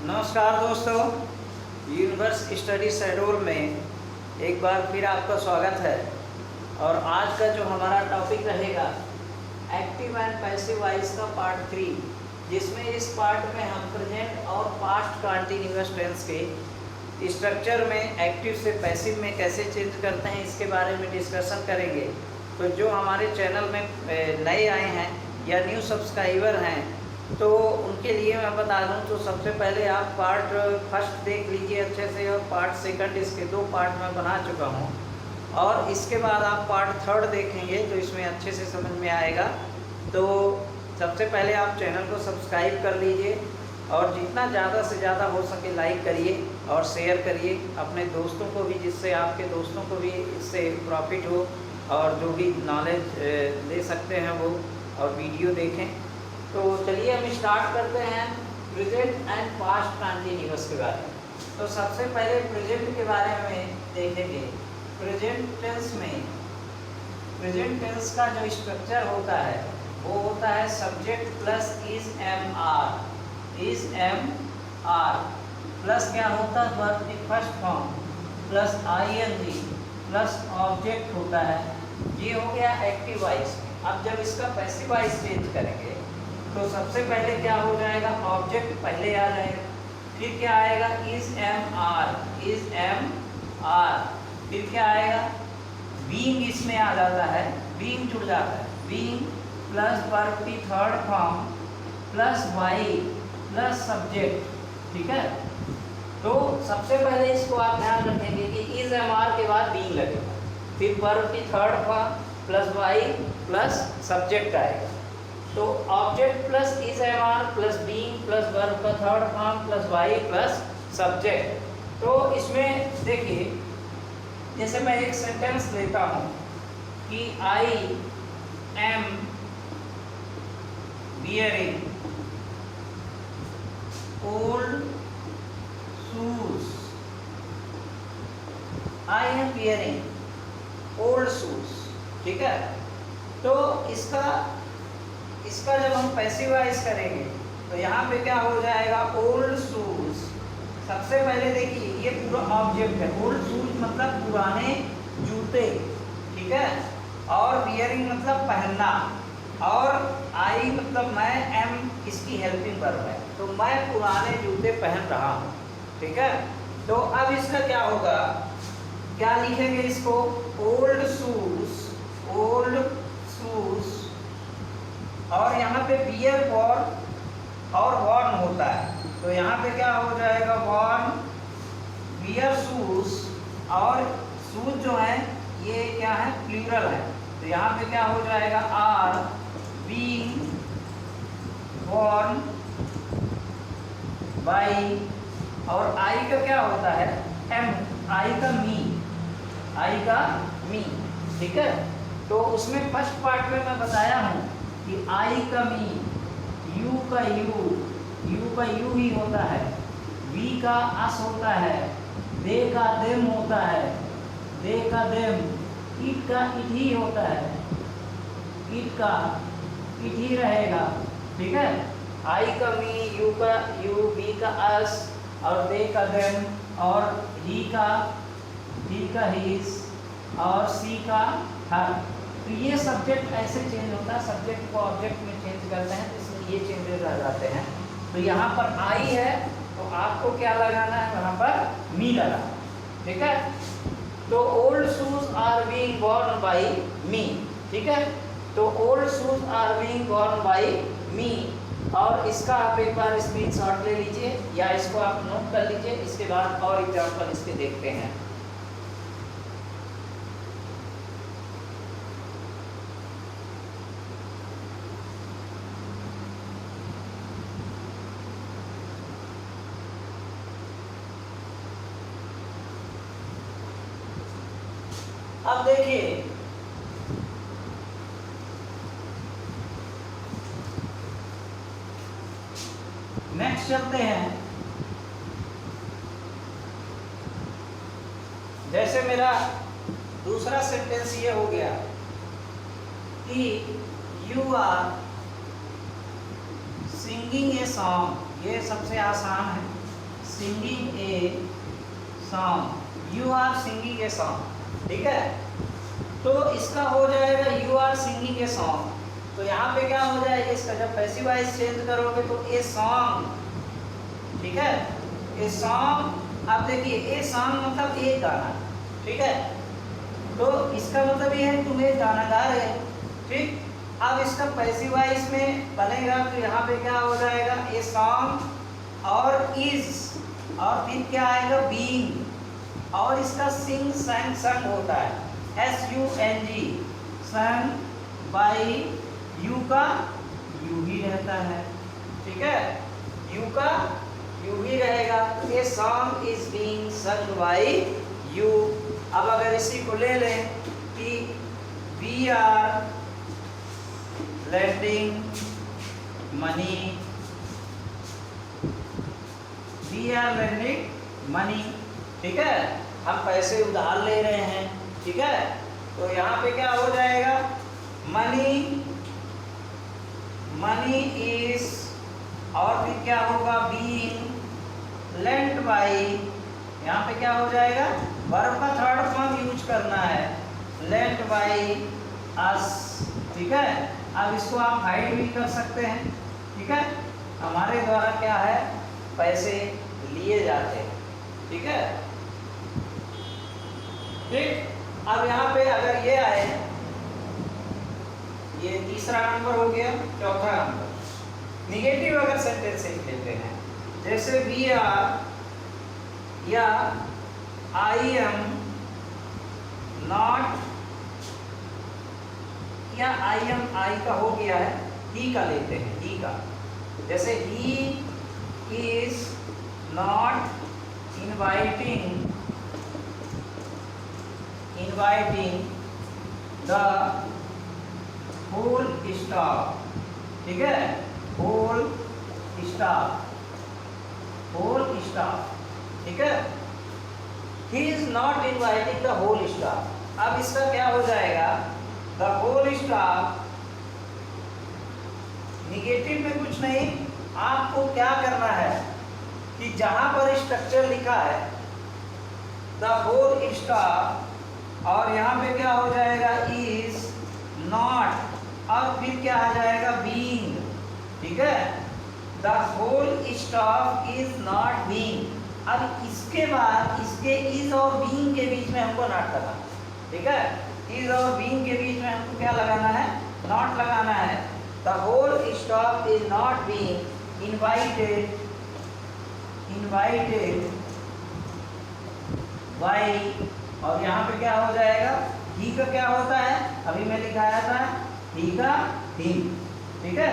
नमस्कार दोस्तों, universe study schedule में एक बार फिर आपका स्वागत है। और आज का जो हमारा टॉपिक रहेगा एक्टिव एंड पैसिव वॉइस का पार्ट 3, जिसमें इस पार्ट में हम प्रेजेंट और पास्ट कंटीन्यूअस टेंस के स्ट्रक्चर में एक्टिव से पैसिव में कैसे चेंज करते हैं इसके बारे में डिस्कशन करेंगे। तो जो हमारे चैनल में नए आए हैं या न्यू सब्सक्राइबर हैं तो उनके लिए मैं बता दूं तो सबसे पहले आप पार्ट फर्स्ट देख लीजिए अच्छे से, और पार्ट सेकंड इसके 2 पार्ट में बना चुका हूं, और इसके बाद आप पार्ट थर्ड देखेंगे तो इसमें अच्छे से समझ में आएगा। तो सबसे पहले आप चैनल को सब्सक्राइब कर लीजिए और जितना ज़्यादा से ज़्यादा हो सके लाइक करिए और शेयर करिए अपने दोस्तों को भी, जिससे आपके दोस्तों को भी इससे प्रॉफिट हो और जो भी नॉलेज ले सकते हैं वो और वीडियो देखें। तो चलिए हम स्टार्ट करते हैं प्रेजेंट एंड पास्ट कंटीन्यूअस के बारे में। तो सबसे पहले प्रेजेंट के बारे में देखेंगे। प्रेजेंट टेंस का जो स्ट्रक्चर होता है वो होता है subject plus is am are plus क्या होता है वर्ब की first form plus ING plus object होता है। ये हो गया एक्टिव वॉइस। अब जब इसका पैसिव वॉइस चेंज करेंगे तो सबसे पहले क्या हो जाएगा, ऑब्जेक्ट पहले आ जाएगा, फिर क्या आएगा इज एम आर, फिर क्या आएगा बीइंग इसमें आ जाता है, बीइंग जुड़ जाता है, बीइंग प्लस वर्ब की third form plus by plus subject. ठीक है, तो सबसे पहले इसको आप ध्यान रखेंगे कि इज एम आर के बाद बीइंग लगेगा, फिर वर्ब की third form plus by plus subject आएगा। तो object plus is am are plus being plus verb का third form plus by plus subject. तो इसमें देखिए, जैसे मैं एक सेंटेंस लेता हूँ कि I am wearing old shoes, I am wearing old shoes. ठीक है, तो इसका जब हम पैसिव वॉइस करेंगे तो यहाँ पे क्या हो जाएगा ओल्ड शूज। सबसे पहले देखिए ये पूरा ऑब्जेक्ट है, ओल्ड शूज मतलब पुराने जूते। ठीक है, और वियरिंग मतलब पहनना, और आई मतलब मैं, एम इसकी हेल्पिंग वर्ब है, तो मैं पुराने जूते पहन रहा हूँ। ठीक है, तो अब इसका क्या होगा, क्या लिखेंगे इसको, ओल्ड शूज और यहाँ पे बियर बॉर्न और वॉर्न होता है, तो यहाँ पे क्या हो जाएगा वॉर्न बियर शूज, और शूज जो है ये क्या है प्लूरल है, तो यहाँ पे क्या हो जाएगा आर बीइंग वॉर्न बाई, और आई का क्या होता है एम, आई का मी। ठीक है, तो उसमें फर्स्ट पार्ट में मैं बताया हूँ कि आई का मी, यू का यू ही होता है, वी का अस होता है, दे का देम होता है, दे का देम, इट का इट ही होता है, इट का इट ही रहेगा। ठीक है, आई का मी, यू का यू, वी का अस, और दे का देम, और ही का हीज, और सी का हर। तो ये सब्जेक्ट ऐसे चेंज होता है, सब्जेक्ट को ऑब्जेक्ट में चेंज करते हैं तो इसमें ये चेंजेस आ जाते हैं। तो यहाँ पर आई है तो आपको क्या लगाना है, वहाँ पर मी लगाना। ठीक है, तो old shoes are being worn by me. ठीक है, तो old shoes are being worn by me, और इसका आप एक बार स्क्रीनशॉट ले लीजिए या इसको आप नोट कर लीजिए, इसके बाद और एग्जाम्पल इसके देखते हैं। अब देखिए, नेक्स्ट चलते हैं। जैसे मेरा दूसरा सेंटेंस ये हो गया कि you are singing a song, ये सबसे आसान है। Singing a song, you are singing a song, ठीक है। तो इसका हो जाएगा you are singing a song. तो यहाँ पे क्या हो जाएगा, इसका जब पैसिव वॉइस चेंज करोगे तो ए सॉन्ग, ठीक है। ए सॉन्ग, आप देखिए ए सॉन्ग मतलब एक गाना, ठीक है। तो इसका मतलब ये है तुम एक गाना गा रहे हो, ठीक। अब इसका पैसिव वॉइस में बनेगा तो यहाँ पे क्या हो जाएगा, ए सॉन्ग और इज, और फिर क्या आएगा बीइंग, और इसका सिंग संग संग होता है SUNG, संग बाई यू का यू ही रहता है, ठीक है। यू का यू ही रहेगा। A song is being sung by you. अब अगर इसी को ले लें कि we are lending money, we are lending money, ठीक है। हम पैसे उधार ले रहे हैं, ठीक है। तो यहाँ पे क्या हो जाएगा, मनी, मनी इज, और फिर क्या होगा बीइंग लेंट बाई, यहाँ पे क्या हो जाएगा, वर्ब का थर्ड फॉर्म यूज करना है, लेंट बाई अस, ठीक है। अब इसको आप हाइड भी कर सकते हैं, ठीक है। हमारे द्वारा क्या है, पैसे लिए जाते हैं, ठीक है, ठीक। अब यहाँ पे अगर ये आए, ये तीसरा नंबर हो गया। चौथा नंबर निगेटिव अगर सेंटेंस लिख लेते हैं, जैसे वी आर या आई एम नॉट, या आई एम, आई का हो गया है, ही का लेते हैं, ही का, जैसे he is not inviting, inviting the whole staff, ठीक है, होल स्टाफ, होल स्टाफ, ठीक है। He is not inviting the whole staff. अब इसका क्या हो जाएगा, द होल स्टाफ, निगेटिव में कुछ नहीं, आपको क्या करना है कि जहां पर स्ट्रक्चर लिखा है द होल स्टाफ, और यहाँ पे क्या हो जाएगा इज नॉट, और फिर क्या आ जाएगा बीइंग, ठीक है। The whole staff is not being. अब इसके बाद इसके इज और बीइंग के बीच में हमको नॉट लगाना, ठीक है। इज और बीइंग के बीच में हमको क्या लगाना है, नॉट लगाना है। The whole staff is not being invited, invited by, और यहाँ पे क्या हो जाएगा, ही का क्या होता है, अभी मैं लिखाया था ही का हिम, ठीक है।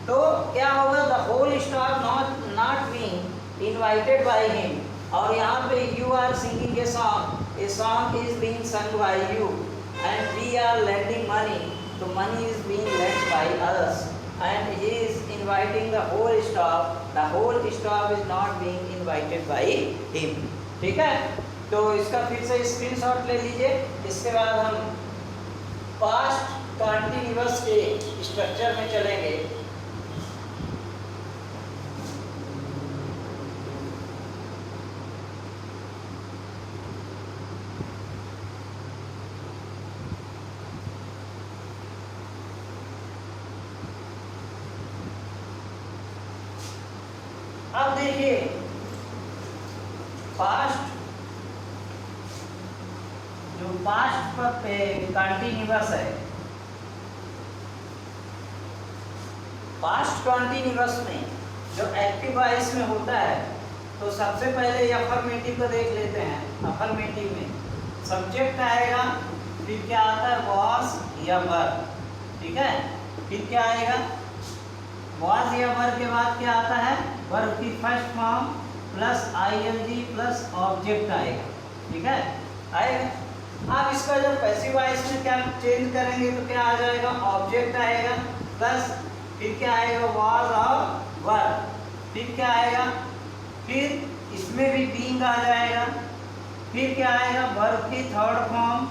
तो क्या होगा, the whole staff not being invited by him, और यहाँ पे you are singing a song is being sung by you, and we are lending money, तो money is being lent by us, and he is inviting the whole staff is not being invited by him, ठीक है। तो इसका फिर से screenshot ले लीजिए। इसके बाद हम पास्ट कंटीन्यूअस के स्ट्रक्चर में चलेंगे। अब देखिए पास्ट, जो पास्ट पर पे कंटीन्यूअस है, पास्ट कंटीन्यूअस में जो एक्टिव वॉइस में होता है, तो सबसे पहले अफर्मेटिव को देख लेते हैं। अफर्मेटिव में सब्जेक्ट आएगा, फिर क्या आता है वॉज या वर, ठीक है। फिर क्या आएगा, वॉज या वर के बाद क्या आता है, वर्ब की first form plus ING plus object आएगा, ठीक है, आएगा। आप इसका जब पैसिव वॉइस में क्या चेंज करेंगे तो क्या आ जाएगा, ऑब्जेक्ट आएगा प्लस फिर क्या आएगा वॉज और वर, फिर क्या आएगा, फिर इसमें भी बीइंग आ जाएगा, फिर क्या आएगा वर्ब की थर्ड फॉर्म,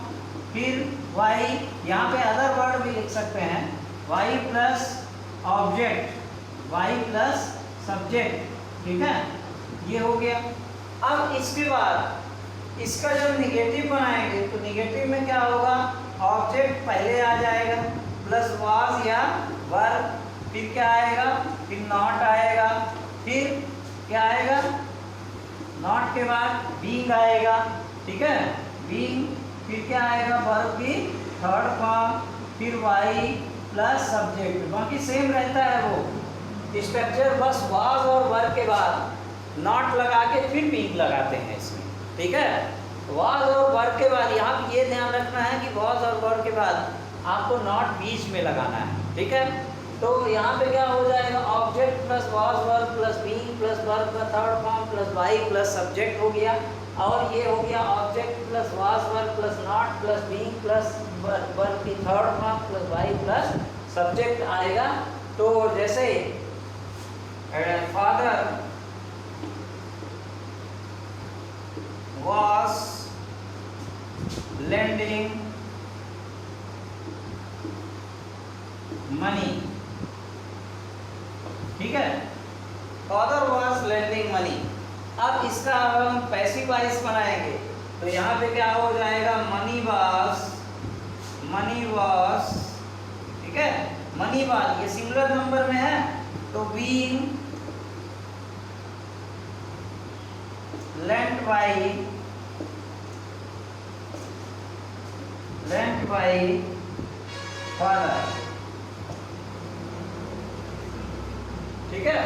फिर वाई, यहाँ पे अदर वर्ड भी लिख सकते हैं, by plus object, by plus subject, ठीक है। ये हो गया। अब इसके बाद इसका जब निगेटिव बनाएंगे तो निगेटिव में क्या होगा, ऑब्जेक्ट पहले आ जाएगा प्लस वाज या वर, फिर क्या आएगा, फिर नॉट आएगा, फिर क्या आएगा, नॉट के बाद बीइंग आएगा, ठीक है, बीइंग, फिर क्या आएगा, वर्ब की थर्ड फॉर्म, फिर वाई प्लस सब्जेक्ट, बाकी सेम रहता है वो स्ट्रक्चर, बस वाज और वर्ब के बाद नॉट लगा के फिर बीइंग लगाते हैं इसमें, ठीक है। वाज और वर्ब के बाद यहाँ पे ये ध्यान रखना है कि वाज और वर्ब के बाद आपको नॉट बीच में लगाना है, ठीक है। तो यहाँ पे क्या हो जाएगा, object plus was verb plus being plus verb का third form plus by plus subject हो गया, और ये हो गया object plus was verb plus not plus being plus verb की third form plus by plus subject आएगा। तो जैसे फादर was lending money, ठीक है, फादर was lending money। अब इसका हम पैसिव वॉइस बनाएंगे तो यहाँ पे क्या हो जाएगा, मनी वाज, ठीक है, मनी वाज, ये सिंगुलर नंबर में है तो बीइंग lent by father, ठीक है,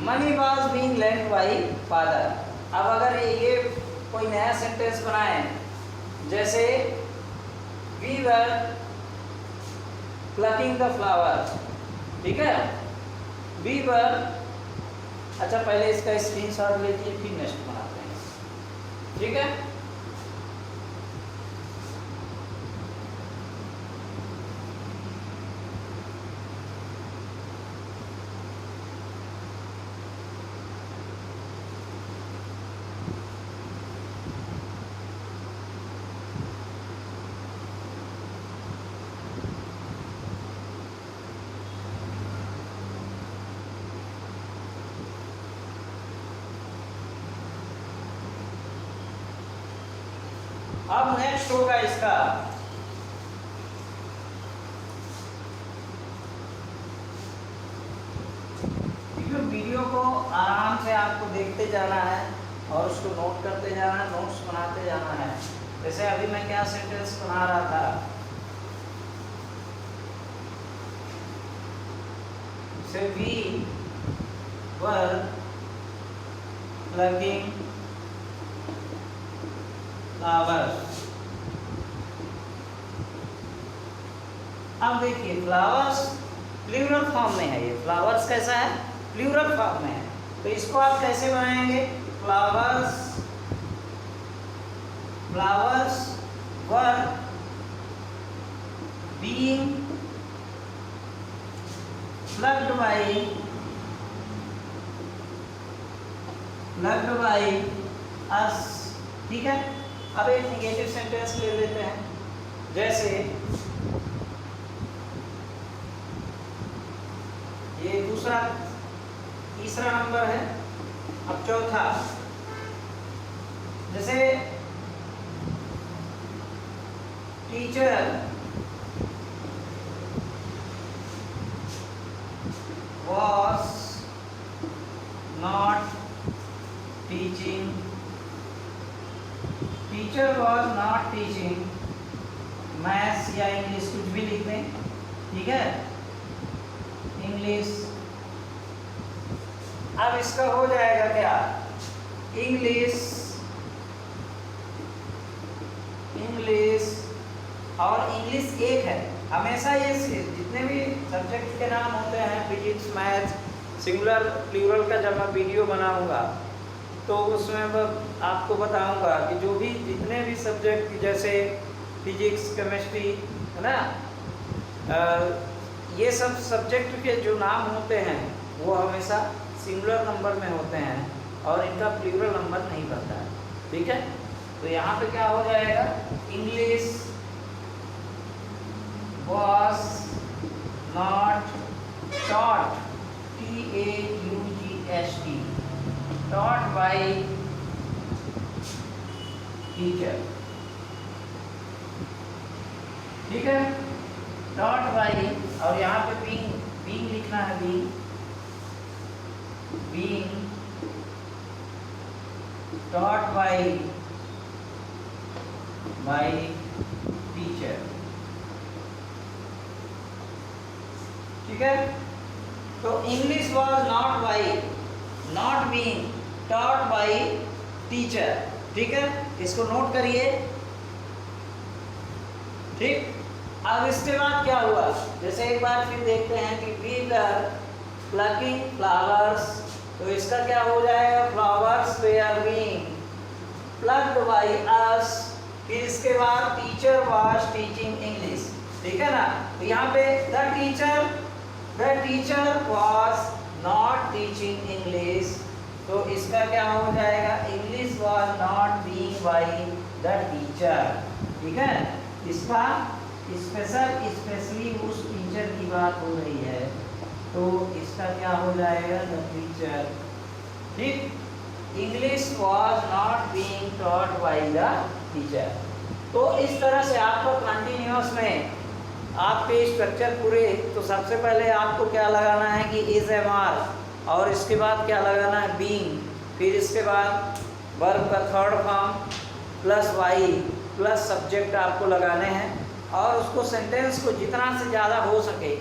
money was being lent by father। अब अगर ये कोई नया सेंटेंस बनाए, जैसे we were plucking the flower, ठीक है, we were, अच्छा पहले इसका स्क्रीनशॉट लीजिए फिर नेक्स्ट बनाते हैं, ठीक है। अब नेक्स्ट होगा इसका वीडियो को आराम से आपको देखते जाना है और उसको नोट करते जाना है, नोट्स बनाते जाना है। जैसे अभी मैं क्या सेंटेंस बना रहा था, से वी वर प्लगिंग फ्लावर्स। अब देखिए फ्लावर्स प्लूरल फॉर्म में है, ये फ्लावर्स कैसा है, प्लूरल फॉर्म में है, तो इसको आप कैसे बनाएंगे, flowers were being plugged by us, ठीक है। अब एक निगेटिव सेंटेंस ले लेते हैं, जैसे ये दूसरा तीसरा नंबर है, अब चौथा, जैसे teacher was not teaching, teacher was not teaching maths या इंग्लिश, कुछ भी लिख दें, ठीक है, इंग्लिश। अब इसका हो जाएगा क्या, इंग्लिश और इंग्लिश एक है, हमेशा ये जितने भी सब्जेक्ट के नाम होते हैं, फिजिक्स मैथ्स, सिंगुलर प्लूरल का जब मैं वीडियो बनाऊंगा तो उसमें आपको बताऊंगा कि जो भी जितने भी सब्जेक्ट जैसे फिजिक्स केमिस्ट्री है ना, ये सब सब्जेक्ट के जो नाम होते हैं वो हमेशा सिंगुलर नंबर में होते हैं और इनका प्लूरल नंबर नहीं बनता है, ठीक है। तो यहाँ पे क्या हो जाएगा, English was not taught, TAUGHT, taught by teacher, ठीक है, taught by, और यहाँ पे being लिखना है, being taught by teacher, ठीक है। तो English was not being taught by teacher, ठीक है, इसको नोट करिए, ठीक। अब इसके बाद क्या हुआ, जैसे एक बार फिर देखते हैं कि वी वर प्लकिंग फ्लावर्स, तो इसका क्या हो जाएगा, flowers were being plucked by us, फिर इसके बाद टीचर वाज टीचिंग इंग्लिश, ठीक है ना। तो यहाँ पे the teacher was not teaching English, तो इसका क्या हो जाएगा, English was not being by the teacher, ठीक है। इसका स्पेशली उस टीचर की बात हो रही है, तो इसका क्या हो जाएगा, द टीचर, ठीक। English was not being taught by the teacher. तो इस तरह से आपको कंटिन्यूअस में आपके स्ट्रक्चर पूरे, तो सबसे पहले आपको क्या लगाना है कि इज एम आर, और इसके बाद क्या लगाना है, बीइंग, फिर इसके बाद वर्ब का third form plus by plus subject आपको लगाने हैं, और उसको सेंटेंस को जितना से ज़्यादा हो सके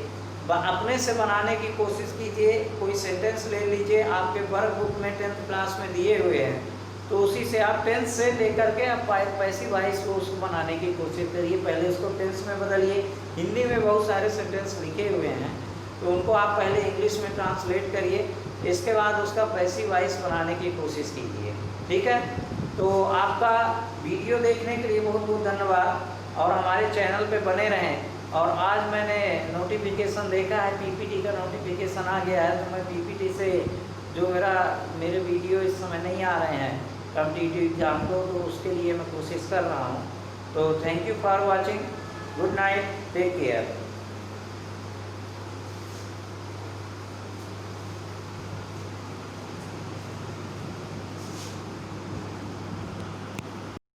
अपने से बनाने की कोशिश कीजिए। कोई सेंटेंस ले लीजिए, आपके वर्क बुक में 10th क्लास में दिए हुए हैं, तो उसी से आप टेंस से लेकर के आप पैसिव वॉइस को उसको बनाने की कोशिश करिए। पहले उसको टेंस में बदलिए, हिंदी में बहुत सारे सेंटेंस लिखे हुए हैं, तो उनको आप पहले इंग्लिश में ट्रांसलेट करिए, इसके बाद उसका पैसिव वॉइस बनाने की कोशिश कीजिए, ठीक है। तो आपका वीडियो देखने के लिए बहुत बहुत धन्यवाद, और हमारे चैनल पे बने रहें। और आज मैंने नोटिफिकेशन देखा है, पीपीटी का नोटिफिकेशन आ गया है, तो मैं पीपीटी से जो मेरे वीडियो इस समय नहीं आ रहे हैं कॉम्पिटिटिव एग्जाम को, तो उसके लिए मैं कोशिश कर रहा हूँ। तो thank you for watching, good night, take care.